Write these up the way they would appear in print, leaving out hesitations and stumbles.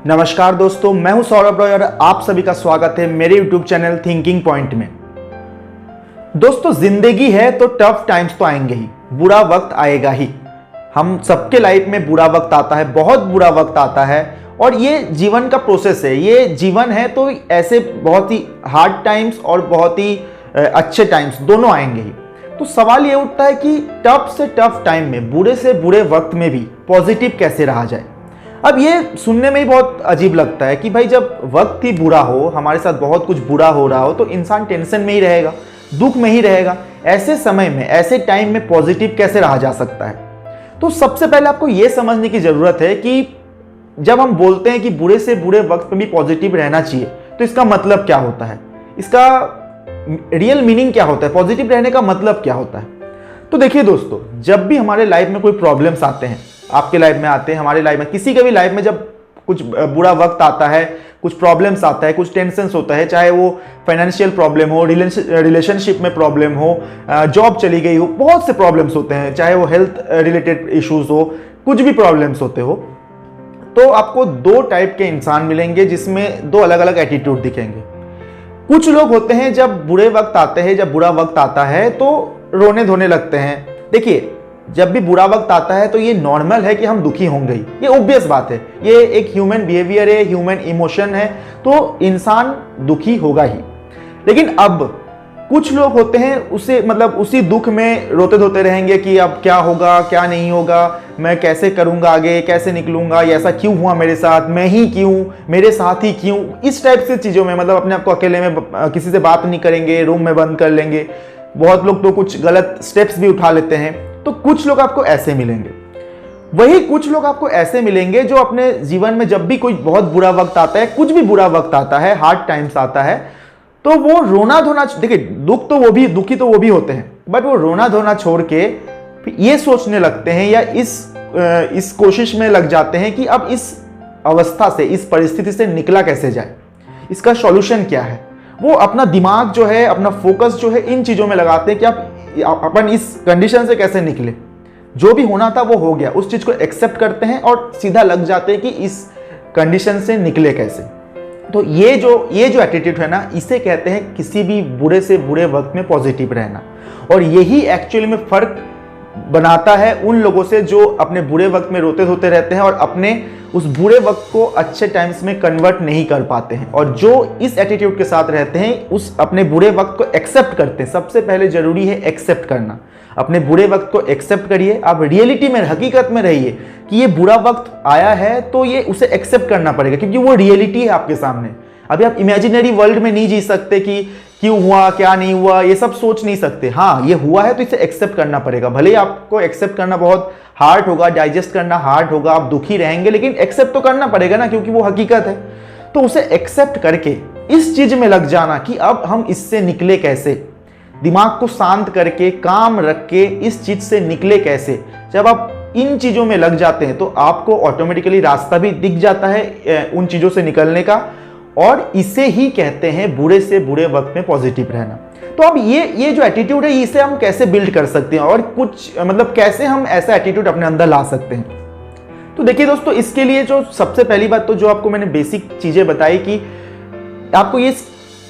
नमस्कार दोस्तों, मैं हूं सौरभ रॉय और आप सभी का स्वागत है मेरे YouTube चैनल थिंकिंग पॉइंट में। दोस्तों, जिंदगी है तो टफ टाइम्स तो आएंगे ही, बुरा वक्त आएगा ही। हम सबके लाइफ में बुरा वक्त आता है, बहुत बुरा वक्त आता है और ये जीवन का प्रोसेस है, ये जीवन है। तो ऐसे बहुत ही हार्ड टाइम्स और बहुत ही अच्छे टाइम्स दोनों आएंगे ही। तो सवाल ये उठता है कि टफ से टफ टाइम में, बुरे से बुरे वक्त में भी पॉजिटिव कैसे रहा जाए। अब ये सुनने में ही बहुत अजीब लगता है कि भाई जब वक्त ही बुरा हो, हमारे साथ बहुत कुछ बुरा हो रहा हो, तो इंसान टेंशन में ही रहेगा, दुख में ही रहेगा। ऐसे समय में, ऐसे टाइम में पॉजिटिव कैसे रहा जा सकता है। तो सबसे पहले आपको ये समझने की जरूरत है कि जब हम बोलते हैं कि बुरे से बुरे वक्त में भी पॉजिटिव रहना चाहिए, तो इसका मतलब क्या होता है, इसका रियल मीनिंग क्या होता है, पॉजिटिव रहने का मतलब क्या होता है। तो देखिए दोस्तों, जब भी हमारे लाइफ में कोई प्रॉब्लम्स आते हैं, आपके लाइफ में आते हैं, हमारे लाइफ में, किसी के भी लाइफ में जब कुछ बुरा वक्त आता है, कुछ प्रॉब्लम्स आता है, कुछ टेंशन्स होता है, चाहे वो फाइनेंशियल प्रॉब्लम हो, रिलेशनशिप में प्रॉब्लम हो, जॉब चली गई हो, बहुत से प्रॉब्लम्स होते हैं, चाहे वो हेल्थ रिलेटेड इश्यूज हो, कुछ भी प्रॉब्लम्स होते हो, तो आपको दो टाइप के इंसान मिलेंगे जिसमें दो अलग अलग एटीट्यूड दिखेंगे। कुछ लोग होते हैं जब बुरे वक्त आते हैं, जब बुरा वक्त आता है तो रोने धोने लगते हैं। देखिए, जब भी बुरा वक्त आता है तो ये नॉर्मल है कि हम दुखी होंगे ही, ये ऑब्वियस बात है, ये एक ह्यूमन बिहेवियर है, ह्यूमन इमोशन है, तो इंसान दुखी होगा ही। लेकिन अब कुछ लोग होते हैं उसी दुख में रोते धोते रहेंगे कि अब क्या होगा, क्या नहीं होगा, मैं कैसे करूंगा आगे, कैसे निकलूंगा, ये ऐसा क्यों हुआ मेरे साथ, मैं ही क्यों, मेरे साथ ही क्यों, इस टाइप से चीजों में, मतलब अपने आप को अकेले में किसी से बात नहीं करेंगे, रूम में बंद कर लेंगे। बहुत लोग तो कुछ गलत स्टेप्स भी उठा लेते हैं। तो कुछ लोग आपको ऐसे मिलेंगे। वही कुछ लोग आपको ऐसे मिलेंगे जो अपने जीवन में जब भी कोई बहुत बुरा वक्त आता है, कुछ भी बुरा वक्त आता है, हार्ड टाइम्स आता है, तो वो रोना धोना, देखिए दुखी तो वो भी होते हैं, बट वो रोना धोना छोड़ के ये सोचने लगते हैं या इस कोशिश में लग जाते हैं कि अब इस अवस्था से, इस परिस्थिति से निकला कैसे जाए, इसका सॉल्यूशन क्या है। वो अपना दिमाग जो है, अपना फोकस जो है, इन चीजों में लगाते हैं कि अपन इस कंडीशन से कैसे निकले। जो भी होना था वो हो गया, उस चीज को एक्सेप्ट करते हैं और सीधा लग जाते हैं कि इस कंडीशन से निकले कैसे। तो ये जो एटीट्यूड है ना, इसे कहते हैं किसी भी बुरे से बुरे वक्त में पॉजिटिव रहना। और यही एक्चुअली में फर्क बनाता है उन लोगों से जो अपने बुरे वक्त में रोते धोते रहते हैं और अपने उस बुरे वक्त को अच्छे टाइम्स में कन्वर्ट नहीं कर पाते हैं, और जो इस एटीट्यूड के साथ रहते हैं, उस अपने बुरे वक्त को एक्सेप्ट करते हैं। सबसे पहले जरूरी है एक्सेप्ट करना। अपने बुरे वक्त को एक्सेप्ट करिए, आप रियलिटी में, हकीकत में रहिए कि ये बुरा वक्त आया है तो ये उसे एक्सेप्ट करना पड़ेगा, क्योंकि वो रियलिटी है आपके सामने। अभी आप इमेजिनरी वर्ल्ड में नहीं जी सकते कि क्यों हुआ, क्या नहीं हुआ, ये सब सोच नहीं सकते। हाँ, ये हुआ है तो इसे एक्सेप्ट करना पड़ेगा। भले ही आपको एक्सेप्ट करना बहुत हार्ड होगा, डाइजेस्ट करना हार्ड होगा, आप दुखी रहेंगे, लेकिन एक्सेप्ट तो करना पड़ेगा ना, क्योंकि वो हकीकत है। तो उसे एक्सेप्ट करके इस चीज में लग जाना कि अब हम इससे निकले कैसे, दिमाग को शांत करके, काम रख के इस चीज से निकले कैसे। जब आप इन चीजों में लग जाते हैं तो आपको ऑटोमेटिकली रास्ता भी दिख जाता है उन चीजों से निकलने का, और इसे ही कहते हैं बुरे से बुरे वक्त में पॉजिटिव रहना। तो अब ये जो एटीट्यूड है, इसे हम कैसे बिल्ड कर सकते हैं और कैसे हम ऐसा एटीट्यूड अपने अंदर ला सकते हैं। तो देखिए दोस्तों, इसके लिए जो सबसे पहली बात, तो जो आपको मैंने बेसिक चीजें बताई कि आपको ये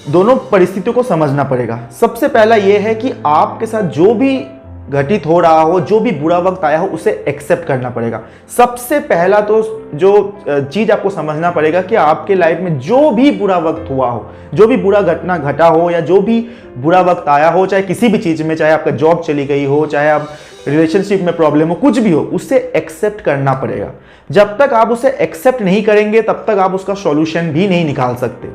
दोनों परिस्थितियों को समझना पड़ेगा। सबसे पहला ये है कि आपके साथ जो भी घटित हो रहा हो, जो भी बुरा वक्त आया हो, उसे एक्सेप्ट करना पड़ेगा। सबसे पहला तो जो चीज आपको समझना पड़ेगा कि आपके लाइफ में जो भी बुरा वक्त हुआ हो, जो भी बुरा घटना घटा हो, या जो भी बुरा वक्त आया हो, चाहे किसी भी चीज में, चाहे आपका जॉब चली गई हो, चाहे आप रिलेशनशिप में प्रॉब्लम हो, कुछ भी हो, उसे एक्सेप्ट करना पड़ेगा। जब तक आप उसे एक्सेप्ट नहीं करेंगे, तब तक आप उसका सॉल्यूशन भी नहीं निकाल सकते।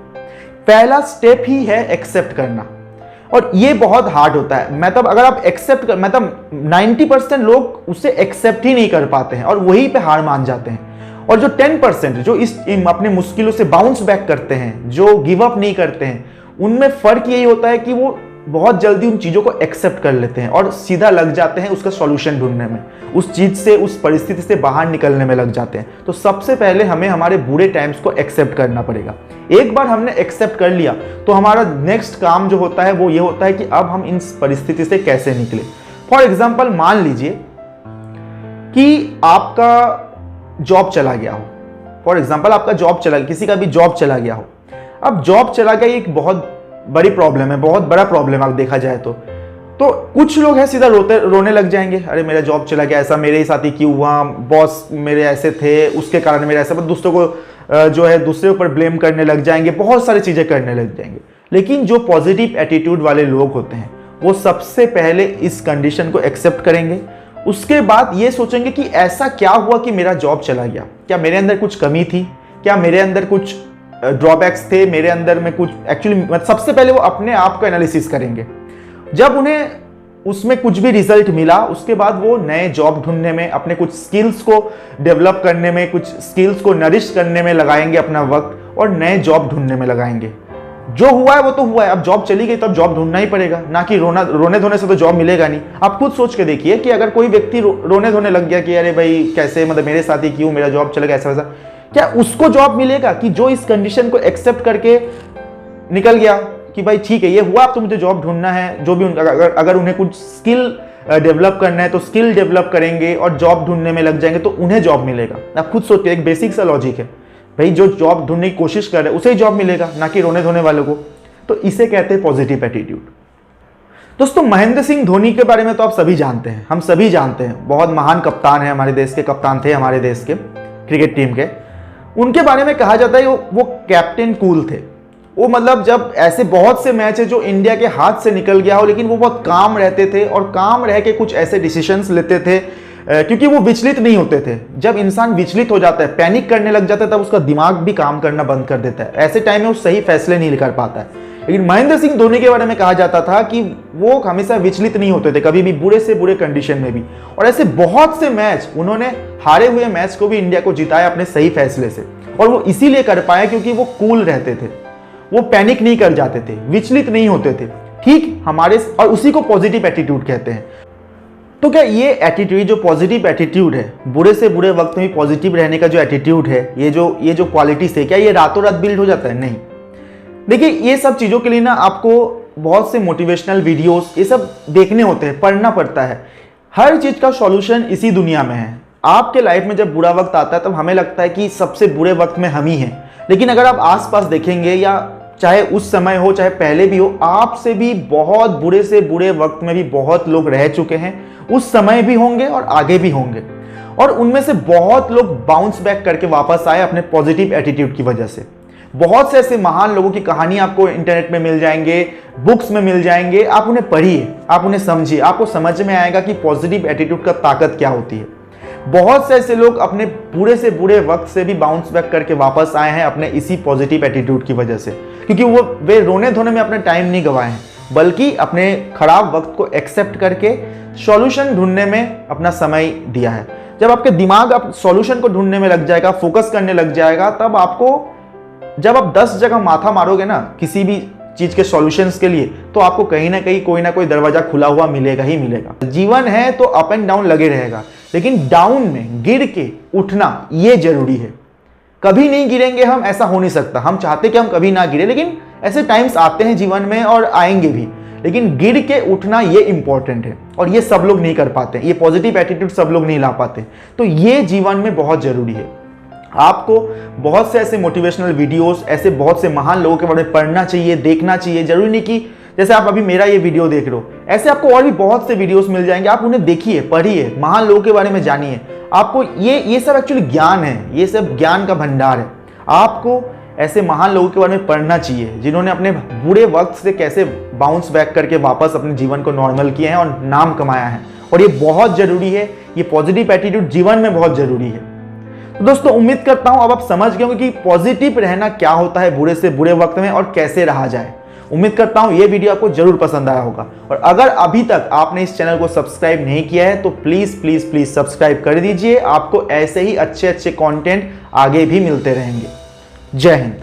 पहला स्टेप ही है एक्सेप्ट करना, और ये बहुत हार्ड होता है। अगर आप एक्सेप्ट कर, 90% लोग उसे एक्सेप्ट ही नहीं कर पाते हैं और वहीं पे हार मान जाते हैं। और जो 10% जो अपने मुश्किलों से बाउंस बैक करते हैं, जो गिव अप नहीं करते हैं, उनमें फर्क यही होता है कि वो बहुत जल्दी उन चीजों को एक्सेप्ट कर लेते हैं और सीधा लग जाते हैं उसका सॉल्यूशन ढूंढने में, उस चीज से, उस परिस्थिति से बाहर निकलने में लग जाते हैं। तो सबसे पहले हमें हमारे बुरे टाइम्स को एक्सेप्ट करना पड़ेगा। एक बार हमने एक्सेप्ट कर लिया तो हमारा नेक्स्ट काम जो होता है वो ये होता है कि अब हम इन परिस्थिति से कैसे निकले। फॉर एग्जाम्पल, मान लीजिए कि आपका जॉब चला गया हो, फॉर एग्जाम्पल आपका जॉब चला, किसी का भी जॉब चला गया हो। अब जॉब चला गया एक बहुत बड़ी प्रॉब्लम है, बहुत बड़ा प्रॉब्लम है देखा जाए तो कुछ लोग हैं सीधा रोने लग जाएंगे, अरे मेरा जॉब चला गया, ऐसा मेरे ही साथ ही क्यों हुआ, बॉस मेरे ऐसे थे, उसके कारण मेरा ऐसा, दूसरों को जो है दूसरे ऊपर ब्लेम करने लग जाएंगे, बहुत सारी चीजें करने लग जाएंगे। लेकिन जो पॉजिटिव एटीट्यूड वाले लोग होते हैं वो सबसे पहले इस कंडीशन को एक्सेप्ट करेंगे, उसके बाद ये सोचेंगे कि ऐसा क्या हुआ कि मेरा जॉब चला गया, क्या मेरे अंदर कुछ कमी थी, क्या मेरे अंदर कुछ ड्रॉबैक्स थे, मेरे अंदर में कुछ एक्चुअली, सबसे पहले वो अपने आप का एनालिसिस करेंगे। जब उन्हें उसमें कुछ भी रिजल्ट मिला, उसके बाद वो नए जॉब ढूंढने में, अपने कुछ स्किल्स को डेवलप करने में, कुछ स्किल्स को नरिश करने में लगाएंगे अपना वक्त, और नए जॉब ढूंढने में लगाएंगे। जो हुआ है वो तो हुआ है, अब जॉब चली गई तो अब जॉब ढूंढना ही पड़ेगा, ना कि रोने धोने से तो जॉब मिलेगा नहीं। आप खुद सोच के देखिए कि अगर कोई व्यक्ति रोने धोने लग गया कि अरे भाई कैसे, मतलब मेरे साथ ही क्यों, मेरा जॉब चला गया ऐसा वैसा, क्या उसको जॉब मिलेगा? कि जो इस कंडीशन को एक्सेप्ट करके निकल गया कि भाई ठीक है ये हुआ, अब तो मुझे जॉब ढूंढना है, जो भी अगर उन्हें कुछ स्किल डेवलप करना है तो स्किल डेवलप करेंगे और जॉब ढूंढने में लग जाएंगे तो उन्हें जॉब मिलेगा। आप खुद सोचिए, एक बेसिक सा लॉजिक है भाई, जो जॉब ढूंढने की कोशिश कर रहे हैं उसे ही जॉब मिलेगा, ना कि रोने धोने वालों को। तो इसे कहते हैं पॉजिटिव एटीट्यूड। दोस्तों महेंद्र सिंह धोनी के बारे में तो आप सभी जानते हैं, हम सभी जानते हैं, बहुत महान कप्तान है हमारे देश के, कप्तान थे हमारे देश के क्रिकेट टीम के। उनके बारे में कहा जाता है वो कैप्टन कूल थे। वो मतलब जब ऐसे बहुत से मैच है जो इंडिया के हाथ से निकल गया हो, लेकिन वो बहुत काम रहते थे और काम रह के कुछ ऐसे डिसीजंस लेते थे, क्योंकि वो विचलित नहीं होते थे। जब इंसान विचलित हो जाता है, पैनिक करने लग जाता है, तब उसका दिमाग भी काम करना बंद कर देता है, ऐसे टाइम में वो सही फैसले नहीं कर पाता है। लेकिन महेंद्र सिंह धोनी के बारे में कहा जाता था कि वो हमेशा विचलित नहीं होते थे, कभी भी, बुरे से बुरे कंडीशन में भी। और ऐसे बहुत से मैच उन्होंने, हारे हुए मैच को भी इंडिया को जिताया अपने सही फैसले से। और वो इसीलिए कर पाए क्योंकि वो कूल रहते थे, वो पैनिक नहीं कर जाते थे, विचलित नहीं होते थे। ठीक हमारे, और उसी को पॉजिटिव एटीट्यूड कहते हैं। तो क्या ये एटीट्यूड, जो पॉजिटिव एटीट्यूड है, बुरे से बुरे वक्त में भी पॉजिटिव रहने का जो एटीट्यूड है, ये जो क्वालिटीज है, क्या ये रातों रात बिल्ड हो जाता है? नहीं। देखिए ये सब चीजों के लिए ना आपको बहुत से मोटिवेशनल वीडियोस ये सब देखने होते हैं, पढ़ना पड़ता है। हर चीज का सॉल्यूशन इसी दुनिया में है। आपके लाइफ में जब बुरा वक्त आता है तब हमें लगता है कि सबसे बुरे वक्त में हम ही हैं, लेकिन अगर आप आसपास देखेंगे, या चाहे उस समय हो चाहे पहले भी हो, आपसे भी बहुत बुरे से बुरे वक्त में भी बहुत लोग रह चुके हैं, उस समय भी होंगे और आगे भी होंगे। और उनमें से बहुत लोग बाउंस बैक करके वापस आए अपने पॉजिटिव एटीट्यूड की वजह से। बहुत से ऐसे महान लोगों की कहानी आपको इंटरनेट में मिल जाएंगे, बुक्स में मिल जाएंगे, आप उन्हें पढ़िए, आप उन्हें समझिए, आपको समझ में आएगा कि पॉजिटिव एटीट्यूड का ताकत क्या होती है। बहुत से ऐसे लोग अपने बुरे से बुरे वक्त से भी बाउंस बैक करके वापस आए हैं अपने इसी पॉजिटिव एटीट्यूड की वजह से, क्योंकि वे रोने धोने में अपना टाइम नहीं गवाए हैं, बल्कि अपने खराब वक्त को एक्सेप्ट करके सॉल्यूशन ढूंढने में अपना समय दिया है। जब आपके दिमाग आप सॉल्यूशन को ढूंढने में लग जाएगा, फोकस करने लग जाएगा, तब आपको, जब आप 10 जगह माथा मारोगे ना किसी भी चीज के सॉल्यूशंस के लिए, तो आपको कहीं ना कहीं कोई ना कोई दरवाजा खुला हुआ मिलेगा ही मिलेगा। जीवन है तो अप एंड डाउन लगे रहेगा, लेकिन डाउन में गिर के उठना ये जरूरी है। कभी नहीं गिरेंगे हम, ऐसा हो नहीं सकता। हम चाहते कि हम कभी ना गिरे, लेकिन ऐसे टाइम्स आते हैं जीवन में और आएंगे भी, लेकिन गिर के उठना ये इंपॉर्टेंट है, और ये सब लोग नहीं कर पाते। ये पॉजिटिव एटीट्यूड सब लोग नहीं ला पाते, तो ये जीवन में बहुत जरूरी है। आपको बहुत से ऐसे मोटिवेशनल वीडियोस, ऐसे बहुत से महान लोगों के बारे में पढ़ना चाहिए, देखना चाहिए। जरूरी नहीं कि जैसे आप अभी मेरा ये वीडियो देख रहे हो, ऐसे आपको और भी बहुत से वीडियोस मिल जाएंगे, आप उन्हें देखिए, पढ़िए, महान लोगों के बारे में जानिए। आपको ये सब एक्चुअली ज्ञान है, ये सब ज्ञान का भंडार है। आपको ऐसे महान लोगों के बारे में पढ़ना चाहिए, जिन्होंने अपने बुरे वक्त से कैसे बाउंस बैक करके वापस अपने जीवन को नॉर्मल किए हैं और नाम कमाया है। और ये बहुत जरूरी है, ये पॉजिटिव एटीट्यूड जीवन में बहुत जरूरी है। तो दोस्तों उम्मीद करता हूं अब आप समझ गए होंगे कि पॉजिटिव रहना क्या होता है बुरे से बुरे वक्त में, और कैसे रहा जाए। उम्मीद करता हूं ये वीडियो आपको जरूर पसंद आया होगा, और अगर अभी तक आपने इस चैनल को सब्सक्राइब नहीं किया है तो प्लीज प्लीज प्लीज सब्सक्राइब कर दीजिए। आपको ऐसे ही अच्छे अच्छे कंटेंट आगे भी मिलते रहेंगे। जय हिंद।